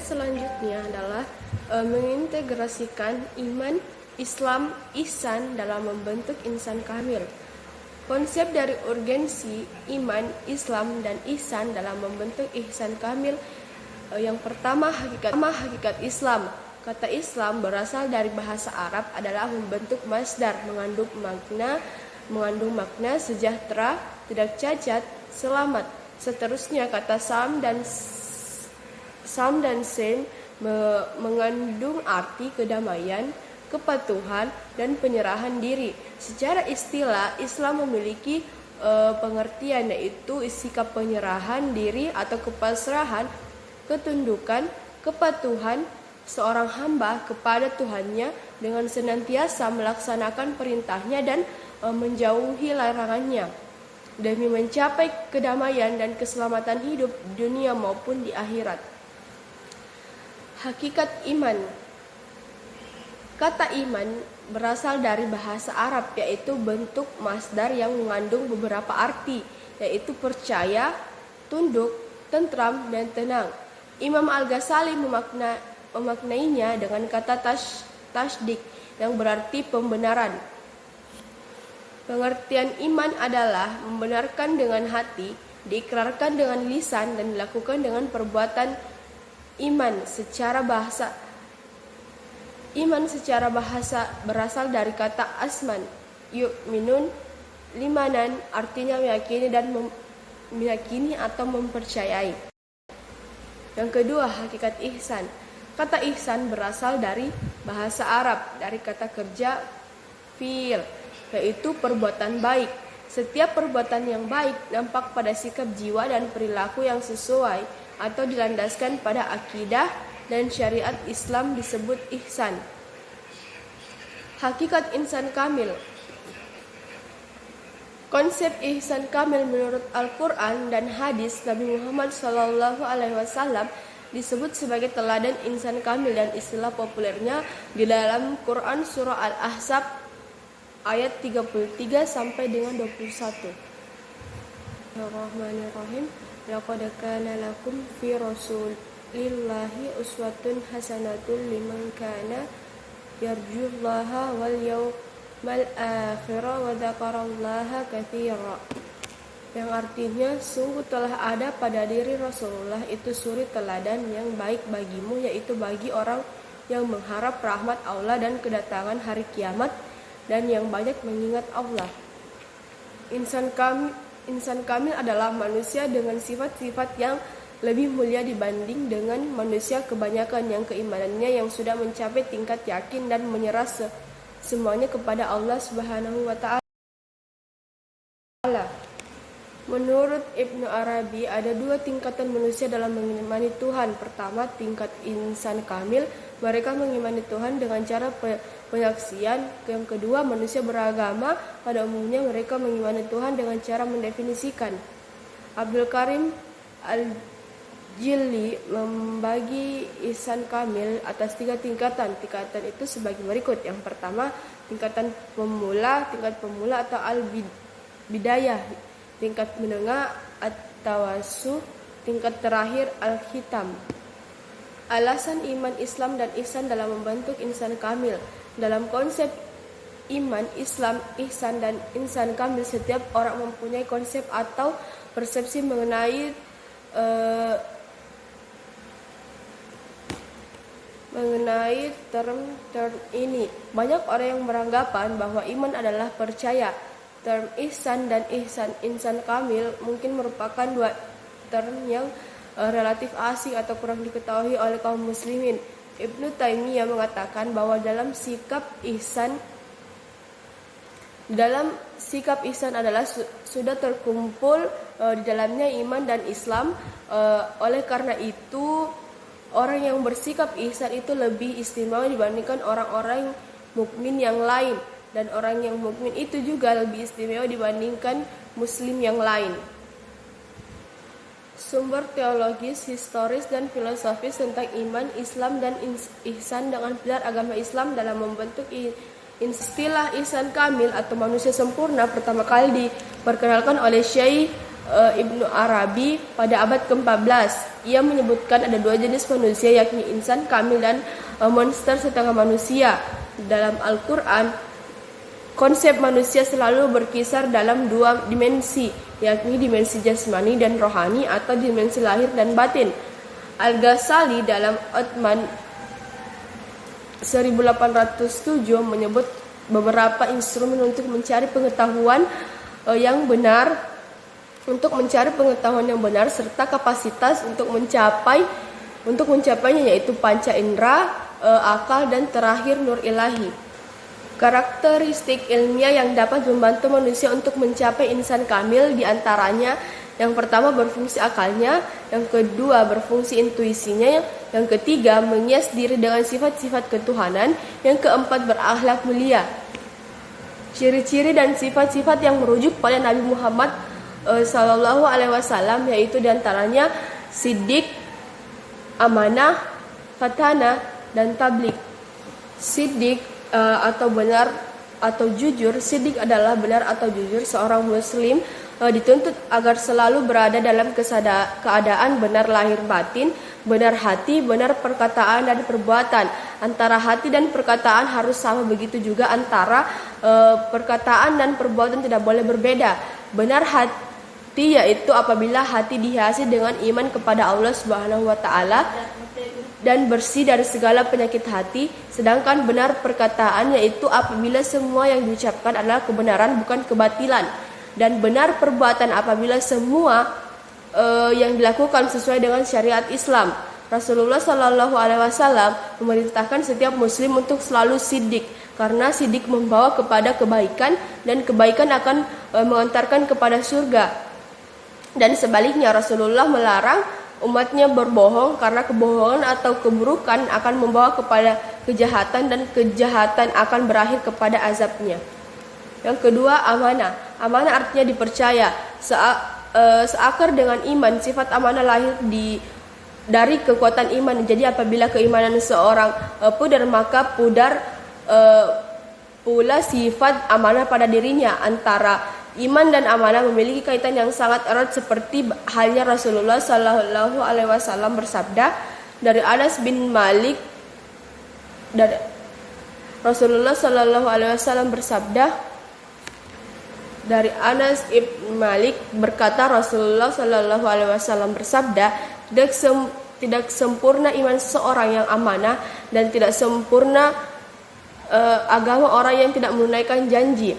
selanjutnya adalah mengintegrasikan iman, Islam, ihsan dalam membentuk insan kamil. Konsep dari urgensi iman, Islam, dan ihsan dalam membentuk ihsan kamil. Yang pertama, hakikat Islam. Kata Islam berasal dari bahasa Arab, adalah membentuk masdar, mengandung makna sejahtera, tidak cacat, selamat. Seterusnya kata Sam dan Sin mengandung arti kedamaian, kepatuhan, dan penyerahan diri. Secara istilah, Islam memiliki pengertian, yaitu sikap penyerahan diri atau kepasrahan, ketundukan, kepatuhan seorang hamba kepada Tuhannya dengan senantiasa melaksanakan perintahnya dan menjauhi larangannya demi mencapai kedamaian dan keselamatan hidup di dunia maupun di akhirat. Hakikat iman. Kata iman berasal dari bahasa Arab, yaitu bentuk masdar yang mengandung beberapa arti, yaitu percaya, tunduk, tentram, dan tenang. Imam Al-Ghazali memaknainya dengan kata tasdik yang berarti pembenaran. Pengertian iman adalah membenarkan dengan hati, diikrarkan dengan lisan, dan dilakukan dengan perbuatan. Iman secara bahasa berasal dari kata asman, yu'minun, limanan, artinya meyakini atau mempercayai. Yang kedua, hakikat ihsan. Kata ihsan berasal dari bahasa Arab, dari kata kerja fi'il, yaitu perbuatan baik. Setiap perbuatan yang baik nampak pada sikap jiwa dan perilaku yang sesuai atau dilandaskan pada akidah dan syariat Islam disebut ihsan. Hakikat insan kamil. Konsep ihsan kamil menurut Al-Quran dan hadis Nabi Muhammad SAW disebut sebagai teladan insan kamil, dan istilah populernya di dalam Quran surah Al-Ahzab ayat 33 sampai dengan 21. Bismillahirrahmanirrahim. Laqad kana lakum fi rasulillahi uswatun hasanatun liman kana yarjullaha wal yawmal akhira wa dzakarallaha katsira. Yang artinya, sungguh telah ada pada diri Rasulullah itu suri teladan yang baik bagimu, yaitu bagi orang yang mengharap rahmat Allah dan kedatangan hari kiamat, dan yang banyak mengingat Allah. Insan kamil adalah manusia dengan sifat-sifat yang lebih mulia dibanding dengan manusia kebanyakan yang keimanannya yang sudah mencapai tingkat yakin dan menyerah semuanya kepada Allah Subhanahu wa Ta'ala. Menurut Ibnu Arabi, ada dua tingkatan manusia dalam mengimani Tuhan. Pertama, tingkat insan kamil, mereka mengimani Tuhan dengan cara penyaksian. Yang kedua, manusia beragama, pada umumnya mereka mengimani Tuhan dengan cara mendefinisikan. Abdul Karim Al-Jilli membagi ihsan kamil atas 3 tingkatan. Tingkatan itu sebagai berikut. Yang pertama, tingkat pemula atau al-bidayah. Tingkat menengah at-tawassuh, tingkat terakhir al-khitam. Alasan iman, Islam, dan ihsan dalam membentuk insan kamil. Dalam konsep iman, Islam, ihsan, dan insan kamil, setiap orang mempunyai konsep atau persepsi mengenai term ini. Banyak orang yang beranggapan bahwa iman adalah percaya. Term ihsan dan insan kamil mungkin merupakan dua term yang relatif asing atau kurang diketahui oleh kaum muslimin. Ibnu Taimiyah mengatakan bahwa dalam sikap ihsan adalah sudah terkumpul di dalamnya iman dan Islam. Oleh karena itu, orang yang bersikap ihsan itu lebih istimewa dibandingkan orang-orang mukmin yang lain. Dan orang yang mukmin itu juga lebih istimewa dibandingkan muslim yang lain. Sumber teologis, historis, dan filosofis tentang iman, Islam, dan ihsan dengan pilar agama Islam dalam membentuk istilah ihsan kamil atau manusia sempurna pertama kali diperkenalkan oleh Syekh Ibnu Arabi pada abad ke-14. Ia menyebutkan ada dua jenis manusia, yakni insan kamil dan monster setengah manusia. Dalam Al-Quran, konsep manusia selalu berkisar dalam dua dimensi, yakni dimensi jasmani dan rohani atau dimensi lahir dan batin. Al-Ghazali dalam Othman 1807 menyebut beberapa instrumen untuk mencari pengetahuan yang benar, serta kapasitas untuk mencapainya, yaitu panca indera, akal, dan terakhir nur ilahi. Karakteristik ilmiah yang dapat membantu manusia untuk mencapai insan kamil diantaranya: yang pertama, berfungsi akalnya; yang kedua, berfungsi intuisinya; yang ketiga, menghias diri dengan sifat-sifat ketuhanan; yang keempat, berakhlak mulia. Ciri-ciri dan sifat-sifat yang merujuk pada Nabi Muhammad SAW, yaitu diantaranya siddiq, amanah, fatana, dan tabligh. Siddiq atau benar atau jujur. Siddiq adalah benar atau jujur. Seorang muslim dituntut agar selalu berada dalam keadaan benar lahir batin, benar hati, benar perkataan dan perbuatan. Antara hati dan perkataan harus sama, begitu juga antara perkataan dan perbuatan tidak boleh berbeda. Benar hati yaitu apabila hati dihiasi dengan iman kepada Allah Subhanahu wa taala dan bersih dari segala penyakit hati. Sedangkan benar perkataan yaitu apabila semua yang diucapkan adalah kebenaran, bukan kebatilan. Dan benar perbuatan apabila semua yang dilakukan sesuai dengan syariat Islam. Rasulullah SAW memerintahkan setiap muslim untuk selalu siddiq, karena siddiq membawa kepada kebaikan dan kebaikan akan mengantarkan kepada surga. Dan sebaliknya, Rasulullah melarang umatnya berbohong, karena kebohongan atau keburukan akan membawa kepada kejahatan dan kejahatan akan berakhir kepada azabnya. Yang kedua, amanah. Amanah artinya dipercaya. Seakar dengan iman, sifat amanah lahir dari kekuatan iman. Jadi apabila keimanan seorang pudar, maka pudar pula sifat amanah pada dirinya. Antara iman dan amanah memiliki kaitan yang sangat erat, seperti halnya Rasulullah SAW bersabda dari Anas bin Malik. Rasulullah SAW bersabda dari Anas ibn Malik berkata, Rasulullah SAW bersabda, tidak sempurna iman seseorang yang amanah dan tidak sempurna agama orang yang tidak menunaikan janji.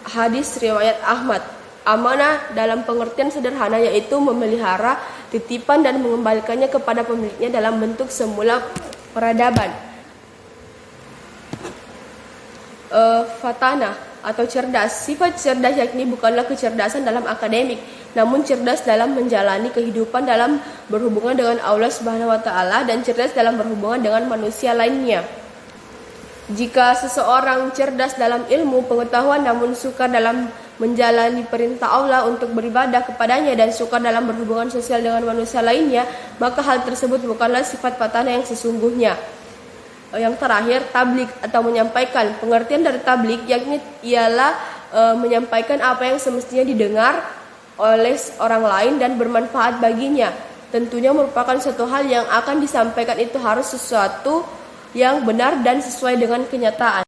Hadis riwayat Ahmad. Amanah dalam pengertian sederhana yaitu memelihara titipan dan mengembalikannya kepada pemiliknya dalam bentuk semula peradaban. Fatana atau cerdas. Sifat cerdas yakni bukanlah kecerdasan dalam akademik, namun cerdas dalam menjalani kehidupan dalam berhubungan dengan Allah Subhanahu wa taala dan cerdas dalam berhubungan dengan manusia lainnya. Jika seseorang cerdas dalam ilmu pengetahuan namun sukar dalam menjalani perintah Allah untuk beribadah kepadanya dan sukar dalam berhubungan sosial dengan manusia lainnya, maka hal tersebut bukanlah sifat fatana yang sesungguhnya. Yang terakhir, tabligh atau menyampaikan. Pengertian dari tabligh yakni ialah menyampaikan apa yang semestinya didengar oleh orang lain dan bermanfaat baginya. Tentunya merupakan suatu hal yang akan disampaikan itu harus sesuatu yang benar dan sesuai dengan kenyataan.